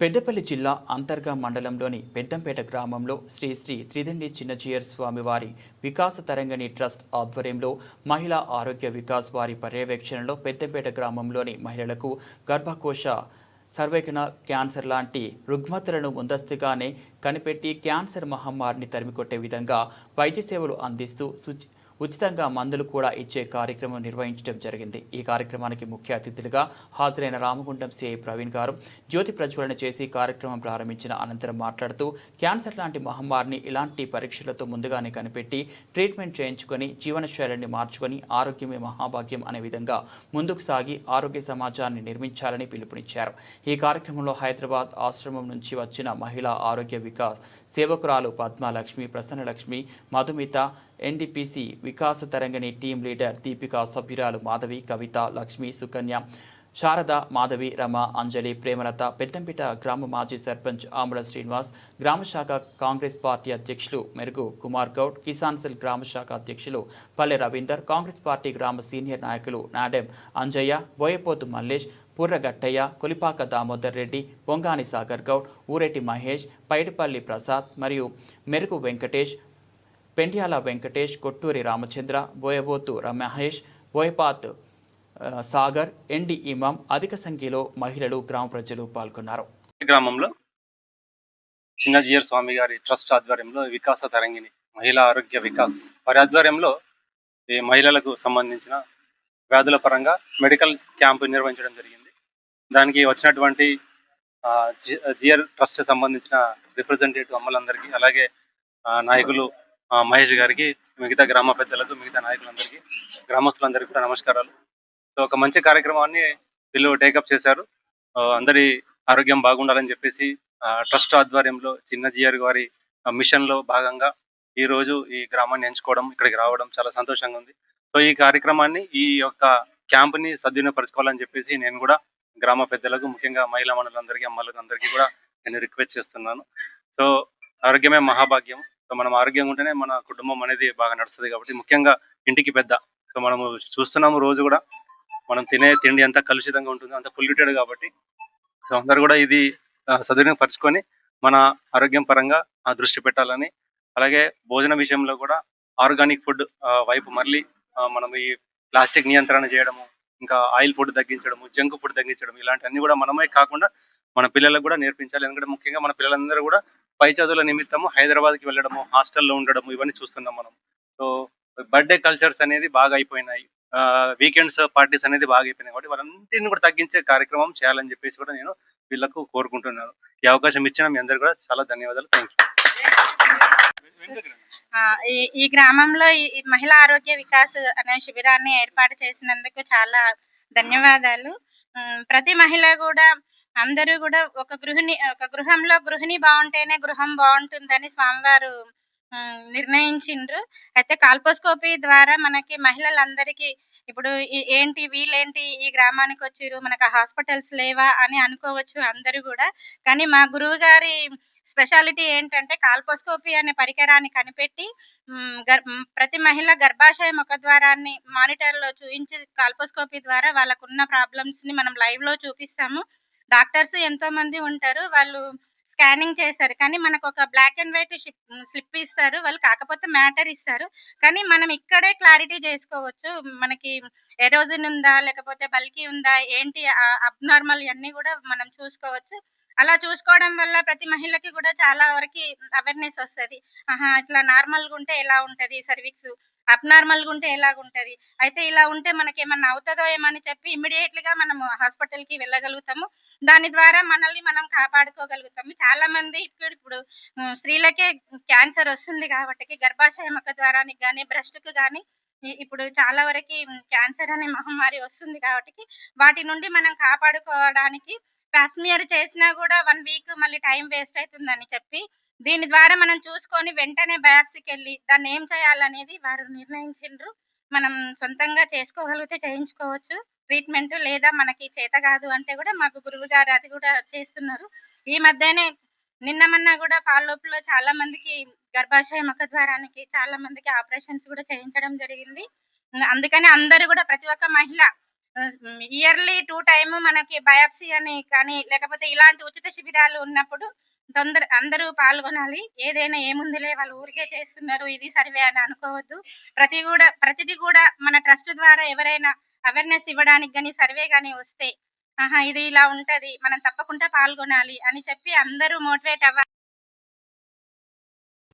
పెద్దపల్లి జిల్లా అంతర్గా మండలంలోని పెద్దంపేట గ్రామంలో శ్రీ శ్రీ త్రిదండి చిన్నజీయర్ స్వామివారి వికాస తరంగిణి ట్రస్ట్ ఆధ్వర్యంలో మహిళా ఆరోగ్య వికాస్ వారి పర్యవేక్షణలో పెద్దంపేట గ్రామంలోని మహిళలకు గర్భకోశ సర్వైకల్ క్యాన్సర్ లాంటి రుగ్మతలను ముందస్తుగానే కనిపెట్టి క్యాన్సర్ మహమ్మారిని తరిమికొట్టే విధంగా వైద్య సేవలు అందిస్తూ ఉచితంగా మందులు కూడా ఇచ్చే కార్యక్రమం నిర్వహించడం జరిగింది। ఈ కార్యక్రమానికి ముఖ్య అతిథులుగా హాజరైన రామగుండం సిఐ ప్రవీణ్ గారు జ్యోతి ప్రజ్వలన చేసి కార్యక్రమం ప్రారంభించిన అనంతరం మాట్లాడుతూ క్యాన్సర్ లాంటి మహమ్మారిని ఇలాంటి పరీక్షలతో ముందుగానే కనిపెట్టి ట్రీట్మెంట్ చేయించుకొని జీవనశైలిని మార్చుకొని ఆరోగ్యమే మహాభాగ్యం అనే విధంగా ముందుకు సాగి ఆరోగ్య సమాజాన్ని నిర్మించాలని పిలుపునిచ్చారు। ఈ కార్యక్రమంలో హైదరాబాద్ ఆశ్రమం నుంచి వచ్చిన మహిళా ఆరోగ్య వికాస్ సేవకురాలు పద్మలక్ష్మి, ప్రసన్నలక్ష్మి, మధుమిత, ఎన్డీపీసీ వికాస తరంగిణి టీం లీడర్ దీపిక, సభ్యురాలు మాధవి, కవిత, లక్ష్మి, సుకన్య, శారద, మాధవి, రమ, అంజలి, ప్రేమలత, పెద్దంపేట గ్రామ మాజీ సర్పంచ్ ఆముల శ్రీనివాస్, గ్రామశాఖ కాంగ్రెస్ పార్టీ అధ్యక్షులు మెరుగు కుమార్ గౌడ్, కిసాన్ సెల్ గ్రామశాఖ అధ్యక్షులు పల్లె రవీందర్, కాంగ్రెస్ పార్టీ గ్రామ సీనియర్ నాయకులు నాడెం అంజయ్య, బోయపోతు మల్లేష్, పూర్రగట్టయ్య, కొలిపాక దామోదర్ రెడ్డి, పొంగాని సాగర్ గౌడ్, ఊరెటి మహేష్, పైడిపల్లి ప్రసాద్ మరియు మెరుగు వెంకటేష్, పెండ్యాల వెంకటేష్, కొట్టూరి రామచంద్ర, బోయబోతు మహేష్, బోయపాత్ సాగర్, ఎన్డి ఇమాం, అధిక సంఖ్యలో మహిళలు, గ్రామ ప్రజలు పాల్గొన్నారు। గ్రామంలో చిన్నజీయర్ స్వామి గారి ట్రస్ట్ ఆధ్వర్యంలో వికాస తరంగిణి మహిళా ఆరోగ్య వికాస్ వారి ఆధ్వర్యంలో ఈ మహిళలకు సంబంధించిన వ్యాధుల పరంగా మెడికల్ క్యాంపు నిర్వహించడం జరిగింది। దానికి వచ్చినటువంటి జియర్ ట్రస్ట్ సంబంధించిన రిప్రజెంటేటివ్ అమ్మలందరికీ, అలాగే నాయకులు మహేష్ గారికి, మిగతా గ్రామ పెద్దలకు, మిగతా నాయకులందరికీ, గ్రామస్తులందరికీ కూడా నమస్కారాలు। సో ఒక మంచి కార్యక్రమాన్ని వీళ్ళు టేకప్ చేశారు। అందరి ఆరోగ్యం బాగుండాలని చెప్పేసి ట్రస్ట్ ఆధ్వర్యంలో చిన్నజీయర్ గారి మిషన్ లో భాగంగా ఈ రోజు ఈ గ్రామాన్ని ఎంచుకోవడం, ఇక్కడికి రావడం చాలా సంతోషంగా ఉంది। సో ఈ కార్యక్రమాన్ని, ఈ యొక్క క్యాంప్ ని సద్వినియోగపరచుకోవాలని చెప్పేసి నేను కూడా గ్రామ పెద్దలకు, ముఖ్యంగా మహిళా మండలందరికీ, అమ్మలకు అందరికీ కూడా నేను రిక్వెస్ట్ చేస్తున్నాను। సో ఆరోగ్యమే మహాభాగ్యం। సో మనం ఆరోగ్యంగా ఉంటేనే మన కుటుంబం అనేది బాగా నడుస్తుంది కాబట్టి, ముఖ్యంగా ఇంటికి పెద్ద। సో మనము చూస్తున్నాము రోజు కూడా మనం తినే తిండి ఎంత కలుషితంగా ఉంటుంది, అంత పొల్యూటెడ్ కాబట్టి, సో అందరు కూడా ఇది సద్వినియోగపరచుకొని మన ఆరోగ్యం పరంగా దృష్టి పెట్టాలని, అలాగే భోజన విషయంలో కూడా ఆర్గానిక్ ఫుడ్ వైపు మళ్ళీ మనం ఈ ప్లాస్టిక్ నియంత్రణ చేయడము, ఇంకా ఆయిల్ ఫుడ్ తగ్గించడము, జంక్ ఫుడ్ తగ్గించడం, ఇలాంటివన్నీ కూడా మనమే కాకుండా మన పిల్లలకు కూడా నేర్పించాలి। ఎందుకంటే ముఖ్యంగా మన పిల్లలందరూ కూడా పై చదువుల నిమిత్తము హైదరాబాద్కి వెళ్ళడము, హాస్టల్లో ఉండడము, ఇవన్నీ చూస్తున్నాం మనం। సో బర్త్డే కల్చర్స్ అనేది బాగా అయిపోయినాయి, వీకెండ్స్ పార్టీస్ అనేది బాగా అయిపోయినాయి కాబట్టి వాళ్ళంటిని కూడా తగ్గించే కార్యక్రమం చేయాలని చెప్పేసి కూడా నేను వీళ్ళకు కోరుకుంటున్నాను। ఈ అవకాశం ఇచ్చిన మీ అందరికీ కూడా చాలా ధన్యవాదాలు। Thank you. ఈ గ్రామంలో ఈ మహిళా ఆరోగ్య వికాస్ అనే శిబిరాన్ని ఏర్పాటు చేసినందుకు చాలా ధన్యవాదాలు। ప్రతి మహిళ కూడా, అందరూ కూడా ఒక గృహంలో గృహిణి బాగుంటేనే గృహం బాగుంటుందని స్వామివారు నిర్ణయించిండ్రు। అయితే కాల్పోస్కోపీ ద్వారా మనకి మహిళలందరికీ ఇప్పుడు వీళ్ళేంటి ఈ గ్రామానికి వచ్చిర్రు, మనకు హాస్పిటల్స్ లేవా అని అనుకోవచ్చు అందరూ కూడా। కానీ మా గురువు గారి స్పెషాలిటీ ఏంటంటే కాల్పోస్కోపీ అనే పరికరాన్ని కనిపెట్టి ప్రతి మహిళ గర్భాశయ ముఖద్వారాన్ని మానిటర్లో చూయించి కాల్పోస్కోపీ ద్వారా వాళ్ళకున్న ప్రాబ్లమ్స్ ని మనం లైవ్ లో చూపిస్తాము। డాక్టర్స్ ఎంతో మంది ఉంటారు, వాళ్ళు స్కానింగ్ చేస్తారు, కానీ మనకు ఒక బ్లాక్ అండ్ వైట్ స్లిప్ ఇస్తారు వాళ్ళు, కాకపోతే మ్యాటర్ ఇస్తారు, కానీ మనం ఇక్కడే క్లారిటీ చేసుకోవచ్చు మనకి ఎరోజన్ ఉందా, లేకపోతే బల్కీ ఉందా, ఏంటి అబ్నార్మల్ అన్ని కూడా మనం చూసుకోవచ్చు। అలా చూసుకోవడం వల్ల ప్రతి మహిళకి కూడా చాలా వరకు అవేర్నెస్ వస్తుంది। ఇట్లా నార్మల్గా ఉంటే ఎలా ఉంటది సర్విక్స్, అబ్నార్మల్గా ఉంటే ఎలాగుంటది, అయితే ఇలా ఉంటే మనకి ఏమన్నా అవుతుందో ఏమని చెప్పి ఇమ్మీడియట్ గా మనం హాస్పిటల్ కి వెళ్ళగలుగుతాము। దాని ద్వారా మనల్ని మనం కాపాడుకోగలుగుతాము। చాలా మంది ఇప్పుడు స్త్రీలకే క్యాన్సర్ వస్తుంది కాబట్టి గర్భాశయ ముఖ ద్వారానికి కానీ, బ్రెస్ట్ కు కానీ ఇప్పుడు చాలా వరకు క్యాన్సర్ అనే మహమ్మారి వస్తుంది కాబట్టి వాటి నుండి మనం కాపాడుకోవడానికి ప్యాస్మియర్ చేసినా కూడా 1 వీక్ మళ్ళీ టైం వేస్ట్ అవుతుందని చెప్పి, దీని ద్వారా మనం చూసుకొని వెంటనే బయాప్సీకి వెళ్ళి దాన్ని ఏం చేయాలనేది వారు నిర్ణయించిండ్రు। మనం సొంతంగా చేసుకోగలిగితే చేయించుకోవచ్చు ట్రీట్మెంట్, లేదా మనకి చేత కాదు అంటే కూడా మాకు గురువు గారు అది కూడా చేస్తున్నారు। ఈ మధ్యనే నిన్న కూడా ఫాలోఅప్ లో చాలా మందికి గర్భాశయ ముఖద్వారానికి చాలా మందికి ఆపరేషన్స్ కూడా చేయించడం జరిగింది। అందుకని అందరూ కూడా ప్రతి ఒక్క మహిళ ఇయర్లీ 2 టైమ్ మనకి బయాప్సీ అని కానీ లేకపోతే ఇలాంటి ఉచిత శిబిరాలు ఉన్నప్పుడు అందరూ పాల్గొనాలి. ఏదైనా ఏముందిలే వాళ్ళు ఊరికే చేస్తున్నారు ఇది సర్వే అని అనుకోవద్దు. ప్రతిది కూడా మన ట్రస్ట్ ద్వారా ఎవరైనా అవేర్‌నెస్ ఇవ్వడానికి గాని, సర్వే గాని వస్తే ఆహా! ఇది ఇలా ఉంటది. మనం తప్పకుండా పాల్గొనాలి అని చెప్పి అందరూ మోటివేట్ అవ్వాలి.